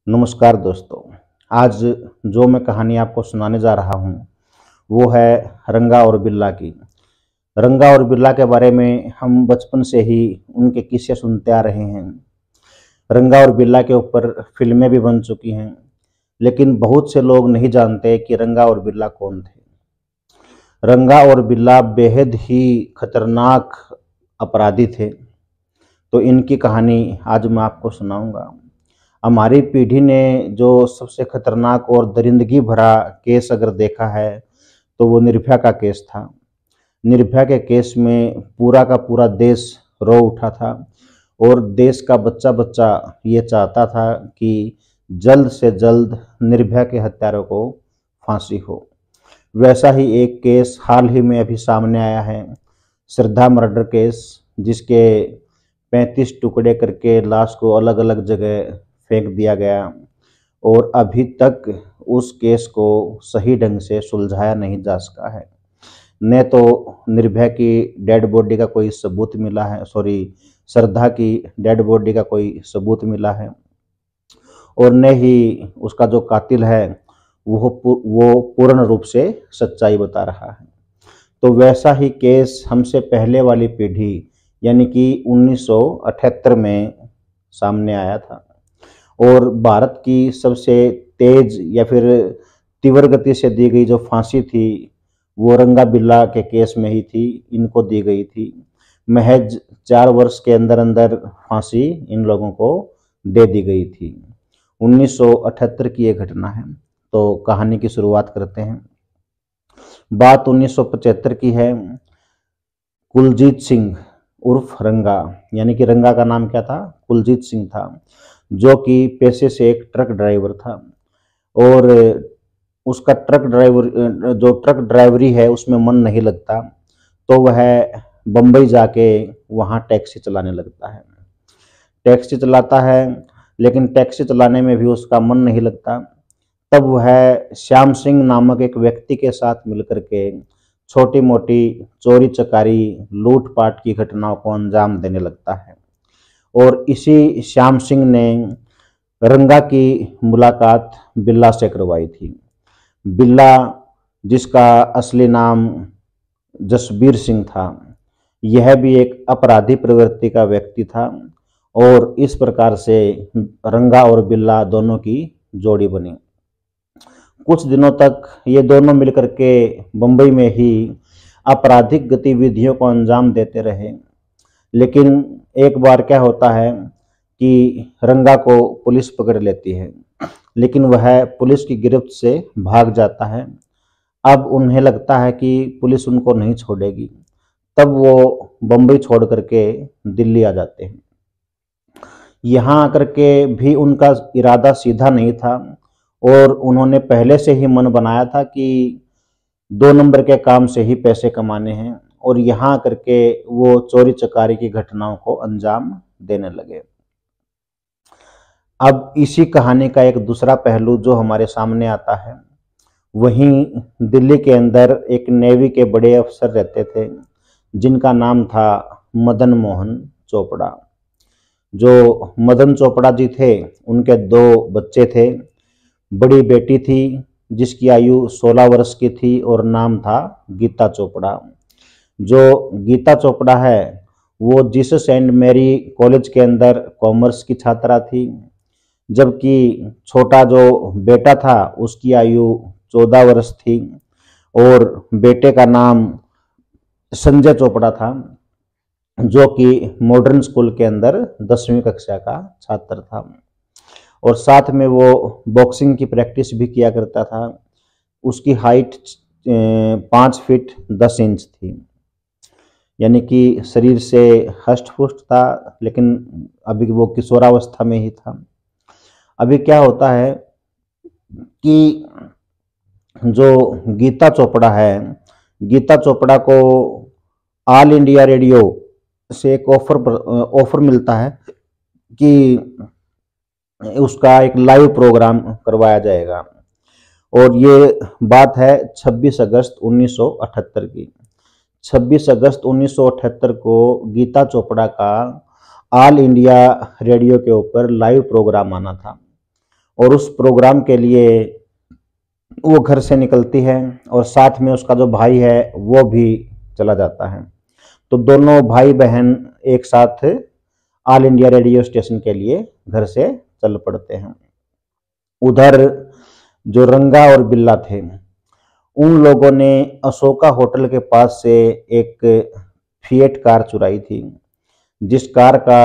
नमस्कार दोस्तों। आज जो मैं कहानी आपको सुनाने जा रहा हूँ वो है रंगा और बिल्ला की। रंगा और बिल्ला के बारे में हम बचपन से ही उनके किस्से सुनते आ रहे हैं। रंगा और बिल्ला के ऊपर फिल्में भी बन चुकी हैं, लेकिन बहुत से लोग नहीं जानते कि रंगा और बिल्ला कौन थे। रंगा और बिल्ला बेहद ही खतरनाक अपराधी थे, तो इनकी कहानी आज मैं आपको सुनाऊंगा। हमारी पीढ़ी ने जो सबसे खतरनाक और दरिंदगी भरा केस अगर देखा है तो वो निर्भया का केस था। निर्भया के केस में पूरा का पूरा देश रो उठा था और देश का बच्चा बच्चा ये चाहता था कि जल्द से जल्द निर्भया के हत्यारों को फांसी हो। वैसा ही एक केस हाल ही में अभी सामने आया है, श्रद्धा मर्डर केस, जिसके 35 टुकड़े करके लाश को अलग अलग जगह फेंक दिया गया और अभी तक उस केस को सही ढंग से सुलझाया नहीं जा सका है। न तो निर्भया की डेड बॉडी का कोई सबूत मिला है, श्रद्धा की डेड बॉडी का कोई सबूत मिला है, और न ही उसका जो कातिल है वो पूर्ण रूप से सच्चाई बता रहा है। तो वैसा ही केस हमसे पहले वाली पीढ़ी यानी कि 1978 में सामने आया था और भारत की सबसे तेज या फिर तीव्र गति से दी गई जो फांसी थी वो रंगा बिल्ला के केस में ही थी, इनको दी गई थी। महज 4 वर्ष के अंदर अंदर फांसी इन लोगों को दे दी गई थी। 1978 की ये घटना है। तो कहानी की शुरुआत करते हैं। बात 1975 की है। कुलजीत सिंह उर्फ रंगा, यानी कि रंगा का नाम क्या था? कुलजीत सिंह था, जो कि पेशे से एक ट्रक ड्राइवर था और उसका ट्रक ड्राइवरी है उसमें मन नहीं लगता, तो वह बम्बई जाके वहाँ टैक्सी चलाने लगता है। टैक्सी चलाता है, लेकिन टैक्सी चलाने में भी उसका मन नहीं लगता। तब वह श्याम सिंह नामक एक व्यक्ति के साथ मिलकर के छोटी मोटी चोरी चकारी लूटपाट की घटनाओं को अंजाम देने लगता है। और इसी श्याम सिंह ने रंगा की मुलाकात बिल्ला से करवाई थी। बिल्ला, जिसका असली नाम जसबीर सिंह था, यह भी एक अपराधी प्रवृत्ति का व्यक्ति था और इस प्रकार से रंगा और बिल्ला दोनों की जोड़ी बनी। कुछ दिनों तक ये दोनों मिलकर के बम्बई में ही आपराधिक गतिविधियों को अंजाम देते रहे, लेकिन एक बार क्या होता है कि रंगा को पुलिस पकड़ लेती है, लेकिन वह पुलिस की गिरफ्त से भाग जाता है। अब उन्हें लगता है कि पुलिस उनको नहीं छोड़ेगी, तब वो बम्बई छोड़ करके दिल्ली आ जाते हैं। यहाँ आकर के भी उनका इरादा सीधा नहीं था और उन्होंने पहले से ही मन बनाया था कि 2 नंबर के काम से ही पैसे कमाने हैं और यहाँ करके वो चोरी चकारी की घटनाओं को अंजाम देने लगे। अब इसी कहानी का एक दूसरा पहलू जो हमारे सामने आता है, वहीं दिल्ली के अंदर एक नेवी के बड़े अफसर रहते थे जिनका नाम था मदन मोहन चोपड़ा। जो मदन चोपड़ा जी थे, उनके 2 बच्चे थे। बड़ी बेटी थी जिसकी आयु 16 वर्ष की थी और नाम था गीता चोपड़ा। जो गीता चोपड़ा है वो जीसस एंड मैरी कॉलेज के अंदर कॉमर्स की छात्रा थी, जबकि छोटा जो बेटा था उसकी आयु 14 वर्ष थी और बेटे का नाम संजय चोपड़ा था, जो कि मॉडर्न स्कूल के अंदर 10वीं कक्षा का छात्र था और साथ में वो बॉक्सिंग की प्रैक्टिस भी किया करता था। उसकी हाइट 5 फीट 10 इंच थी, यानी कि शरीर से हष्ट पुष्ट था, लेकिन अभी वो किशोरावस्था में ही था। अभी क्या होता है कि जो गीता चोपड़ा है, गीता चोपड़ा को ऑल इंडिया रेडियो से एक ऑफर मिलता है कि उसका एक लाइव प्रोग्राम करवाया जाएगा और ये बात है 26 अगस्त 1978 की। 26 अगस्त 1978 को गीता चोपड़ा का ऑल इंडिया रेडियो के ऊपर लाइव प्रोग्राम आना था और उस प्रोग्राम के लिए वो घर से निकलती है और साथ में उसका जो भाई है वो भी चला जाता है। तो दोनों भाई बहन एक साथ ऑल इंडिया रेडियो स्टेशन के लिए घर से चल पड़ते हैं। उधर जो रंगा और बिल्ला थे, उन लोगों ने अशोका होटल के पास से एक फिएट कार चुराई थी, जिस कार का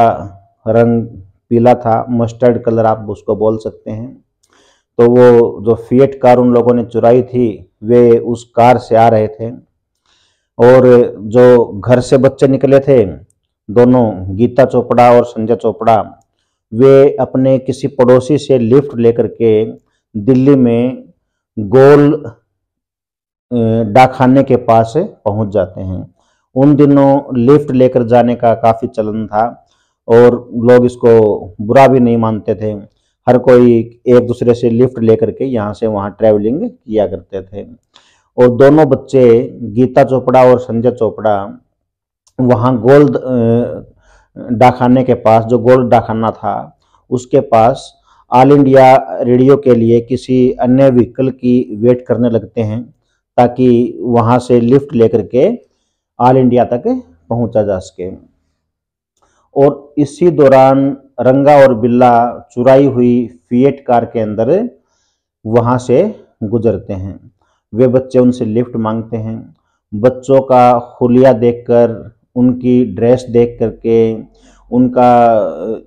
रंग पीला था, मस्टर्ड कलर आप उसको बोल सकते हैं। तो वो जो फिएट कार उन लोगों ने चुराई थी, वे उस कार से आ रहे थे और जो घर से बच्चे निकले थे, दोनों गीता चोपड़ा और संजय चोपड़ा, वे अपने किसी पड़ोसी से लिफ्ट लेकर के दिल्ली में गोल डाकखाने के पास पहुंच जाते हैं। उन दिनों लिफ्ट लेकर जाने का काफ़ी चलन था और लोग इसको बुरा भी नहीं मानते थे। हर कोई एक दूसरे से लिफ्ट लेकर के यहाँ से वहाँ ट्रैवलिंग किया करते थे। और दोनों बच्चे, गीता चोपड़ा और संजय चोपड़ा, वहाँ गोल्ड डाकखाने के पास, जो गोल्ड डाकखाना था उसके पास ऑल इंडिया रेडियो के लिए किसी अन्य व्हीकल की वेट करने लगते हैं, ताकि वहाँ से लिफ्ट लेकर के ऑल इंडिया तक पहुँचा जा सके। और इसी दौरान रंगा और बिल्ला चुराई हुई फिएट कार के अंदर वहाँ से गुजरते हैं। वे बच्चे उनसे लिफ्ट मांगते हैं। बच्चों का हुलिया देखकर, उनकी ड्रेस देख करके, उनका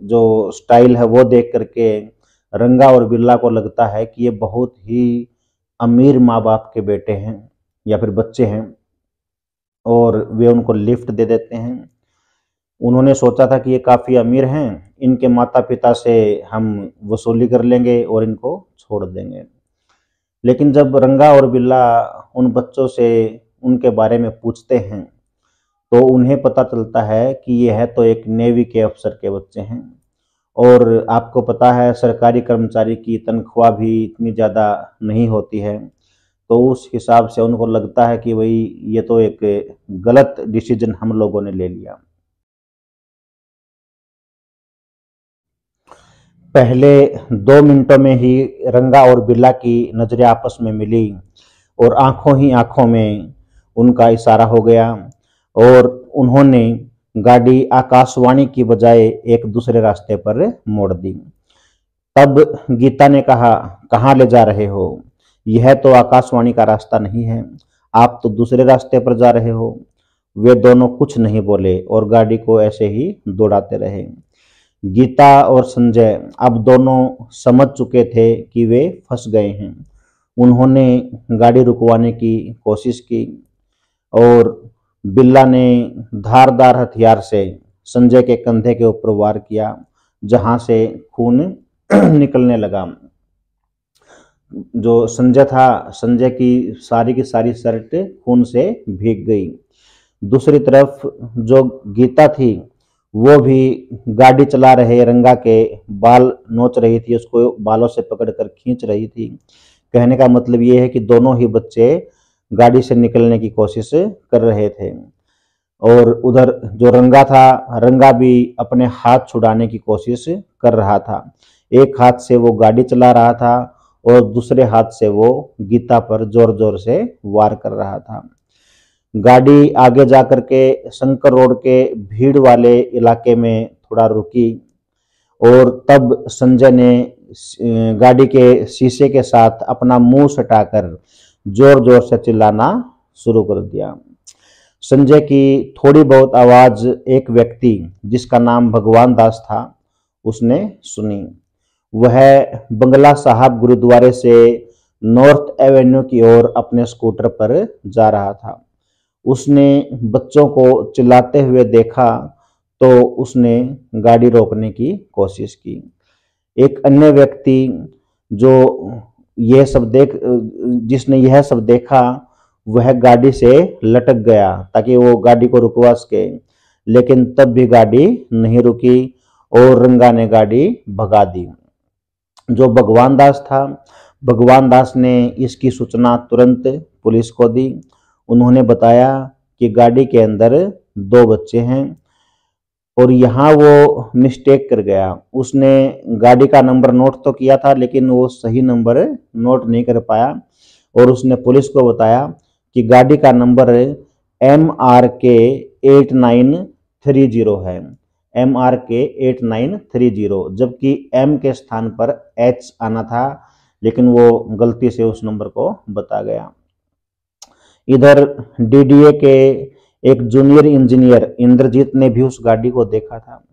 जो स्टाइल है वो देख करके रंगा और बिल्ला को लगता है कि ये बहुत ही अमीर माँ बाप के बेटे हैं या फिर बच्चे हैं, और वे उनको लिफ्ट दे देते हैं। उन्होंने सोचा था कि ये काफ़ी अमीर हैं, इनके माता पिता से हम वसूली कर लेंगे और इनको छोड़ देंगे। लेकिन जब रंगा और बिल्ला उन बच्चों से उनके बारे में पूछते हैं, तो उन्हें पता चलता है कि ये है तो एक नेवी के अफसर के बच्चे हैं। और आपको पता है सरकारी कर्मचारी की तनख्वाह भी इतनी ज़्यादा नहीं होती है, तो उस हिसाब से उनको लगता है कि भाई ये तो एक गलत डिसीजन हम लोगों ने ले लिया। पहले 2 मिनटों में ही रंगा और बिल्ला की नज़रें आपस में मिली और आंखों ही आंखों में उनका इशारा हो गया और उन्होंने गाड़ी आकाशवाणी की बजाय एक दूसरे रास्ते पर मोड़ दी। तब गीता ने कहा, कहाँ ले जा रहे हो? यह तो आकाशवाणी का रास्ता नहीं है, आप तो दूसरे रास्ते पर जा रहे हो। वे दोनों कुछ नहीं बोले और गाड़ी को ऐसे ही दौड़ाते रहे। गीता और संजय अब दोनों समझ चुके थे कि वे फंस गए हैं। उन्होंने गाड़ी रुकवाने की कोशिश की और बिल्ला ने धारदार हथियार से संजय के कंधे के ऊपर वार किया, जहां से खून निकलने लगा। जो संजय था, संजय की सारी शर्ट खून से भीग गई। दूसरी तरफ जो गीता थी, वो भी गाड़ी चला रहे रंगा के बाल नोच रही थी, उसको बालों से पकड़कर खींच रही थी। कहने का मतलब ये है कि दोनों ही बच्चे गाड़ी से निकलने की कोशिश कर रहे थे। और उधर जो रंगा था, रंगा भी अपने हाथ छुड़ाने की कोशिश कर रहा था। एक हाथ से वो गाड़ी चला रहा था और दूसरे हाथ से वो गीता पर जोर जोर से वार कर रहा था। गाड़ी आगे जाकर के शंकर रोड के भीड़ वाले इलाके में थोड़ा रुकी और तब संजय ने गाड़ी के शीशे के साथ अपना मुंह सटाकर जोर जोर से चिल्लाना शुरू कर दिया। संजय की थोड़ी बहुत आवाज एक व्यक्ति जिसका नाम भगवान दास था, उसने सुनी। वह बंगला साहब गुरुद्वारे से नॉर्थ एवेन्यू की ओर अपने स्कूटर पर जा रहा था। उसने बच्चों को चिल्लाते हुए देखा तो उसने गाड़ी रोकने की कोशिश की। एक अन्य व्यक्ति जिसने यह सब देखा, वह गाड़ी से लटक गया ताकि वो गाड़ी को रुकवा सके, लेकिन तब भी गाड़ी नहीं रुकी और रंगा ने गाड़ी भगा दी। जो भगवान दास था, भगवान दास ने इसकी सूचना तुरंत पुलिस को दी। उन्होंने बताया कि गाड़ी के अंदर 2 बच्चे हैं और यहाँ वो मिस्टेक कर गया। उसने गाड़ी का नंबर नोट तो किया था, लेकिन वो सही नंबर नोट नहीं कर पाया और उसने पुलिस को बताया कि गाड़ी का नंबर MRK 8930 है, MRK 8930, जबकि M के स्थान पर H आना था, लेकिन वो गलती से उस नंबर को बता गया। इधर DDA के एक जूनियर इंजीनियर इंद्रजीत ने भी उस गाड़ी को देखा था।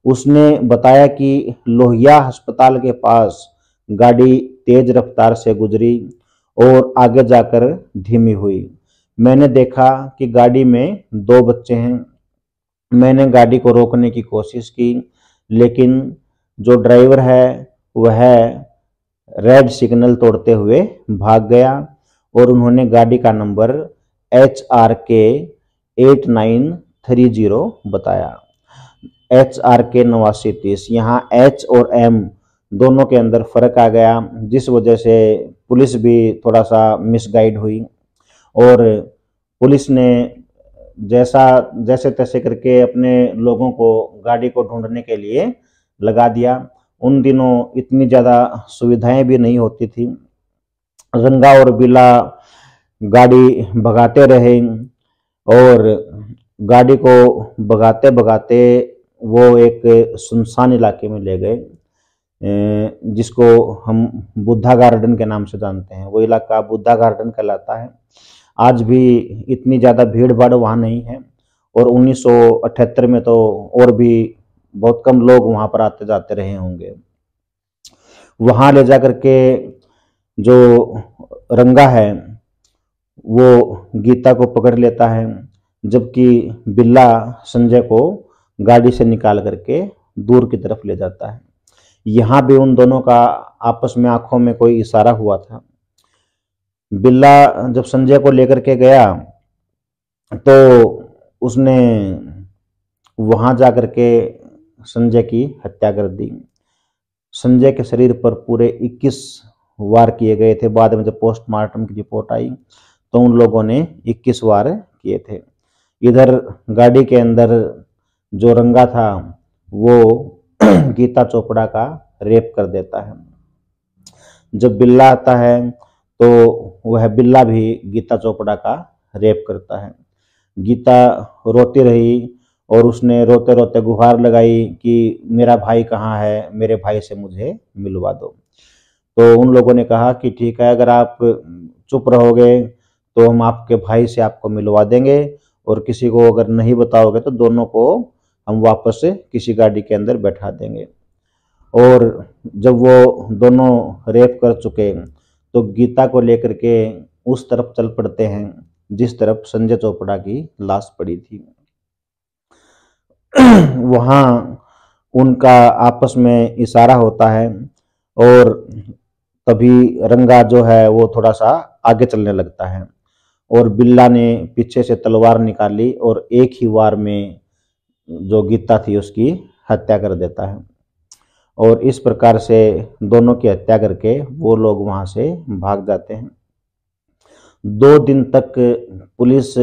उसने बताया कि लोहिया अस्पताल के पास गाड़ी तेज रफ्तार से गुजरी और आगे जाकर धीमी हुई। मैंने देखा कि गाड़ी में 2 बच्चे हैं। मैंने गाड़ी को रोकने की कोशिश की, लेकिन जो ड्राइवर है वह रेड सिग्नल तोड़ते हुए भाग गया और उन्होंने गाड़ी का नंबर HRK 8930 बताया। HRK 8930। यहाँ H और M दोनों के अंदर फर्क आ गया, जिस वजह से पुलिस भी थोड़ा सा मिसगाइड हुई और पुलिस ने जैसे तैसे करके अपने लोगों को गाड़ी को ढूंढने के लिए लगा दिया। उन दिनों इतनी ज़्यादा सुविधाएं भी नहीं होती थी। रंगा और बिल्ला गाड़ी भगाते रहे और गाड़ी को भगाते भगाते वो एक सुनसान इलाके में ले गए, जिसको हम बुद्धा गार्डन के नाम से जानते हैं। वो इलाका बुद्धा गार्डन कहलाता है। आज भी इतनी ज़्यादा भीड़ भाड़ वहाँ नहीं है और 1978 में तो और भी बहुत कम लोग वहाँ पर आते जाते रहे होंगे। वहाँ ले जा करके जो रंगा है वो गीता को पकड़ लेता है, जबकि बिल्ला संजय को गाड़ी से निकाल करके दूर की तरफ ले जाता है। यहाँ भी उन दोनों का आपस में आंखों में कोई इशारा हुआ था। बिल्ला जब संजय को लेकर के गया तो उसने वहां जाकर के संजय की हत्या कर दी। संजय के शरीर पर पूरे 21 वार किए गए थे। बाद में जब पोस्टमार्टम की रिपोर्ट आई तो उन लोगों ने 21 वार किए थे। इधर गाड़ी के अंदर जो रंगा था वो गीता चोपड़ा का रेप कर देता है। जब बिल्ला आता है तो वह बिल्ला भी गीता चोपड़ा का रेप करता है। गीता रोती रही और उसने रोते रोते गुहार लगाई कि मेरा भाई कहाँ है, मेरे भाई से मुझे मिलवा दो। तो उन लोगों ने कहा कि ठीक है, अगर आप चुप रहोगे तो हम आपके भाई से आपको मिलवा देंगे और किसी को अगर नहीं बताओगे तो दोनों को हम वापस किसी गाड़ी के अंदर बैठा देंगे। और जब वो दोनों रेप कर चुके तो गीता को लेकर के उस तरफ चल पड़ते हैं जिस तरफ संजय चोपड़ा की लाश पड़ी थी। वहाँ उनका आपस में इशारा होता है और तभी रंगा जो है वो थोड़ा सा आगे चलने लगता है और बिल्ला ने पीछे से तलवार निकाली और एक ही वार में जो गीता थी उसकी हत्या कर देता है। और इस प्रकार से दोनों की हत्या करके वो लोग वहाँ से भाग जाते हैं। 2 दिन तक पुलिस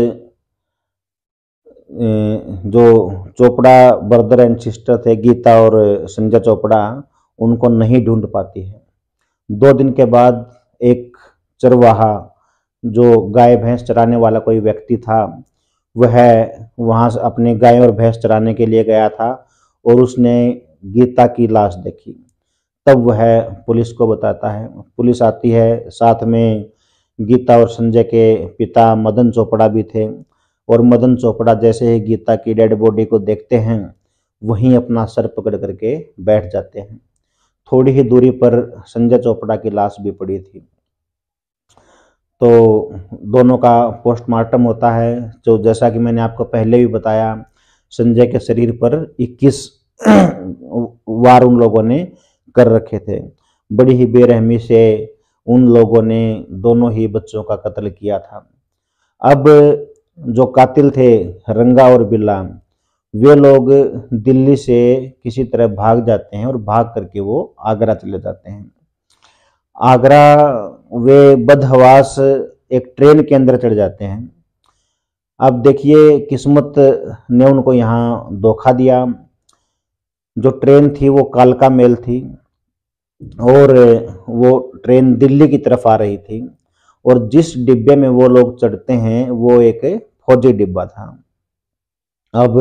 जो चोपड़ा ब्रदर एंड सिस्टर थे, गीता और संजय चोपड़ा, उनको नहीं ढूंढ पाती है। 2 दिन के बाद एक चरवाहा जो गाय भैंस चराने वाला कोई व्यक्ति था, वह वहाँ से अपने गाय और भैंस चराने के लिए गया था और उसने गीता की लाश देखी। तब वह पुलिस को बताता है। पुलिस आती है, साथ में गीता और संजय के पिता मदन चोपड़ा भी थे और मदन चोपड़ा जैसे ही गीता की डेड बॉडी को देखते हैं वहीं अपना सर पकड़ करके बैठ जाते हैं। थोड़ी ही दूरी पर संजय चोपड़ा की लाश भी पड़ी थी। तो दोनों का पोस्टमार्टम होता है। जो जैसा कि मैंने आपको पहले भी बताया, संजय के शरीर पर 21 वार उन लोगों ने कर रखे थे। बड़ी ही बेरहमी से उन लोगों ने दोनों ही बच्चों का कत्ल किया था। अब जो कातिल थे रंगा और बिल्ला, वे लोग दिल्ली से किसी तरह भाग जाते हैं और भाग करके वो आगरा चले जाते हैं। आगरा वे बदहवास एक ट्रेन के अंदर चढ़ जाते हैं। अब देखिए किस्मत ने उनको यहाँ धोखा दिया। जो ट्रेन थी वो कालका मेल थी और वो ट्रेन दिल्ली की तरफ आ रही थी, और जिस डिब्बे में वो लोग चढ़ते हैं वो एक फौजी डिब्बा था। अब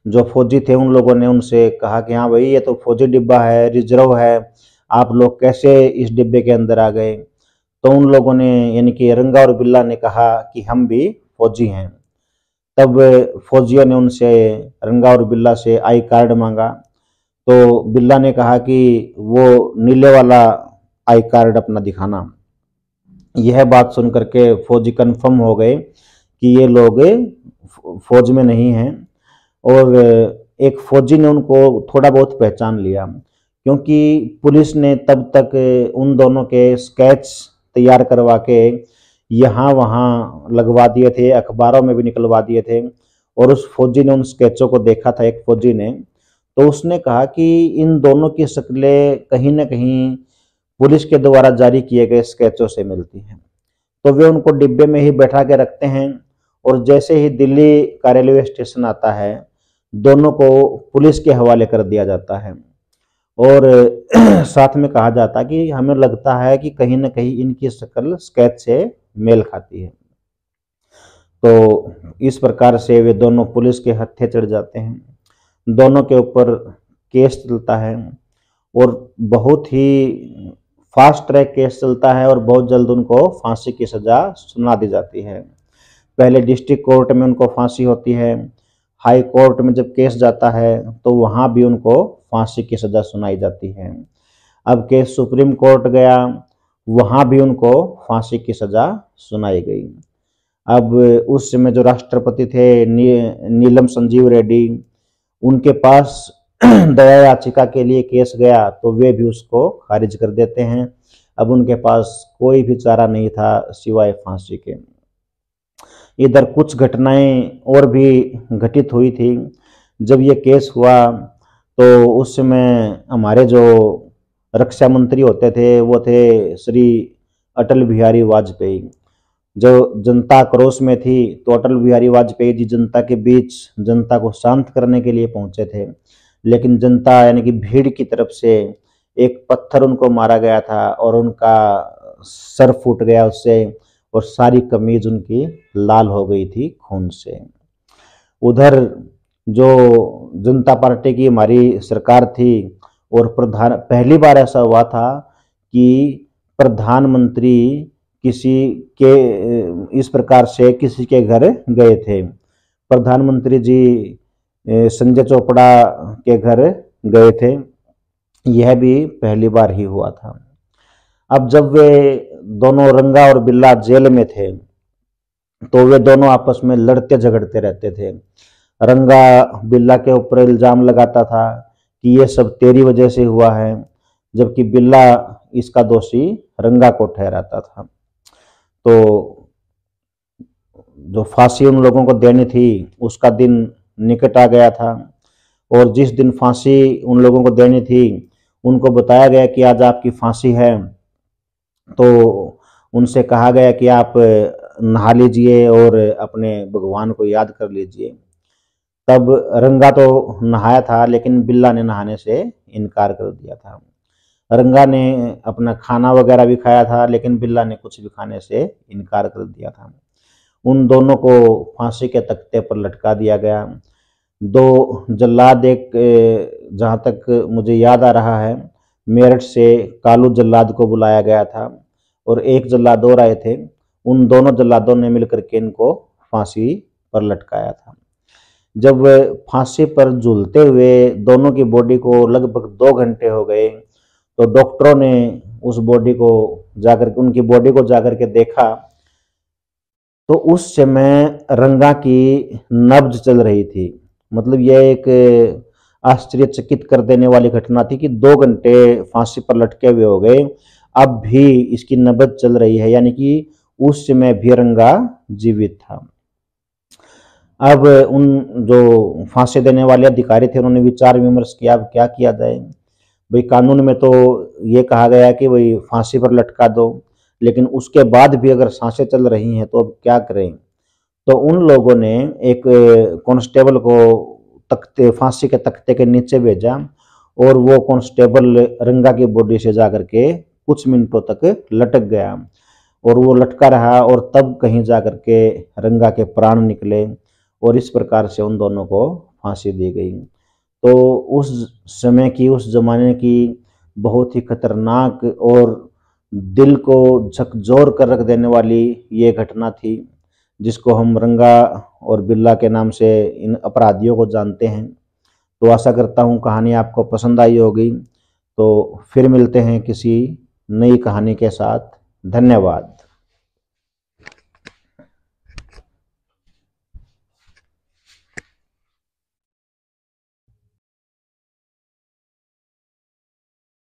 जो फौजी थे उन लोगों ने उनसे कहा कि हाँ भाई, ये तो फौजी डिब्बा है, रिजर्व है, आप लोग कैसे इस डिब्बे के अंदर आ गए? तो उन लोगों ने, यानी कि रंगा और बिल्ला ने कहा कि हम भी फौजी हैं। तब फौजियों ने उनसे, रंगा और बिल्ला से आई कार्ड मांगा। तो बिल्ला ने कहा कि वो नीले वाला आई कार्ड अपना दिखाना। यह बात सुन करके फौजी कंफर्म हो गए कि ये लोग फौज में नहीं हैं, और एक फौजी ने उनको थोड़ा बहुत पहचान लिया, क्योंकि पुलिस ने तब तक उन दोनों के स्केच तैयार करवा के यहाँ वहाँ लगवा दिए थे, अखबारों में भी निकलवा दिए थे। और उस फौजी ने उन स्केचों को देखा था, एक फौजी ने, तो उसने कहा कि इन दोनों की शक्लें कहीं ना कहीं पुलिस के द्वारा जारी किए गए स्केचों से मिलती हैं। तो वे उनको डिब्बे में ही बैठा के रखते हैं, और जैसे ही दिल्ली का रेलवे स्टेशन आता है, दोनों को पुलिस के हवाले कर दिया जाता है। और साथ में कहा जाता है कि हमें लगता है कि कहीं ना कहीं इनकी शक्ल स्केच से मेल खाती है। तो इस प्रकार से वे दोनों पुलिस के हत्थे चढ़ जाते हैं। दोनों के ऊपर केस चलता है, और बहुत ही फास्ट ट्रैक केस चलता है, और बहुत जल्द उनको फांसी की सज़ा सुना दी जाती है। पहले डिस्ट्रिक्ट कोर्ट में उनको फांसी होती है, हाई कोर्ट में जब केस जाता है तो वहाँ भी उनको फांसी की सज़ा सुनाई जाती है। अब केस सुप्रीम कोर्ट गया, वहाँ भी उनको फांसी की सज़ा सुनाई गई। अब उस समय जो राष्ट्रपति थे नीलम संजीव रेड्डी, उनके पास दया याचिका के लिए केस गया तो वे भी उसको खारिज कर देते हैं। अब उनके पास कोई भी चारा नहीं था सिवाय फांसी के। इधर कुछ घटनाएं और भी घटित हुई थी। जब ये केस हुआ तो उस समय हमारे जो रक्षा मंत्री होते थे वो थे श्री अटल बिहारी वाजपेयी। जो जनता आक्रोश में थी तो अटल बिहारी वाजपेयी जी जनता के बीच जनता को शांत करने के लिए पहुंचे थे, लेकिन जनता यानी कि भीड़ की तरफ से एक पत्थर उनको मारा गया था और उनका सर फूट गया उससे, और सारी कमीज उनकी लाल हो गई थी खून से। उधर जो जनता पार्टी की हमारी सरकार थी, और पहली बार ऐसा हुआ था कि प्रधानमंत्री किसी के इस प्रकार से किसी के घर गए थे। प्रधानमंत्री जी संजय चोपड़ा के घर गए थे, यह भी पहली बार ही हुआ था। अब जब वे दोनों, रंगा और बिल्ला, जेल में थे तो वे दोनों आपस में लड़ते झगड़ते रहते थे। रंगा बिल्ला के ऊपर इल्जाम लगाता था कि ये सब तेरी वजह से हुआ है, जबकि बिल्ला इसका दोषी रंगा को ठहराता था। तो जो फांसी उन लोगों को देनी थी उसका दिन निकट आ गया था, और जिस दिन फांसी उन लोगों को देनी थी उनको बताया गया कि आज आपकी फांसी है। तो उनसे कहा गया कि आप नहा लीजिए और अपने भगवान को याद कर लीजिए। तब रंगा तो नहाया था, लेकिन बिल्ला ने नहाने से इनकार कर दिया था। रंगा ने अपना खाना वगैरह भी खाया था, लेकिन बिल्ला ने कुछ भी खाने से इनकार कर दिया था। उन दोनों को फांसी के तख्ते पर लटका दिया गया। दो जल्लाद, एक जहाँ तक मुझे याद आ रहा है मेरठ से कालू जल्लाद को बुलाया गया था, और एक जल्लाद और आए थे। उन दोनों जल्लादों ने मिलकर के इनको फांसी पर लटकाया था। जब फांसी पर झूलते हुए दोनों की बॉडी को लगभग 2 घंटे हो गए, तो डॉक्टरों ने उस बॉडी को जाकर उनकी बॉडी को जाकर के देखा, तो उस समय रंगा की नब्ज चल रही थी। मतलब यह एक आश्चर्यचकित कर देने वाली घटना थी कि 2 घंटे फांसी पर लटके हुए हो गए, अब भी इसकी नब्ज चल रही है, यानी कि उस समय भी रंगा जीवित था। अब उन जो फांसी देने वाले अधिकारी थे उन्होंने विचार विमर्श किया, अब क्या किया जाए। भाई कानून में तो ये कहा गया है कि भाई फांसी पर लटका दो, लेकिन उसके बाद भी अगर सांसें चल रही हैं तो अब क्या करें। तो उन लोगों ने एक कांस्टेबल को तख्ते फांसी के तख्ते के नीचे भेजा और वो कांस्टेबल रंगा की बॉडी से जाकर के कुछ मिनटों तक लटक गया और वो लटका रहा और तब कहीं जाकर के रंगा के प्राण निकले और इस प्रकार से उन दोनों को फांसी दी गई। तो उस समय की, उस जमाने की बहुत ही खतरनाक और दिल को झकझोर कर रख देने वाली ये घटना थी, जिसको हम रंगा और बिल्ला के नाम से इन अपराधियों को जानते हैं। तो आशा करता हूँ कहानी आपको पसंद आई होगी। तो फिर मिलते हैं किसी नई कहानी के साथ। धन्यवाद।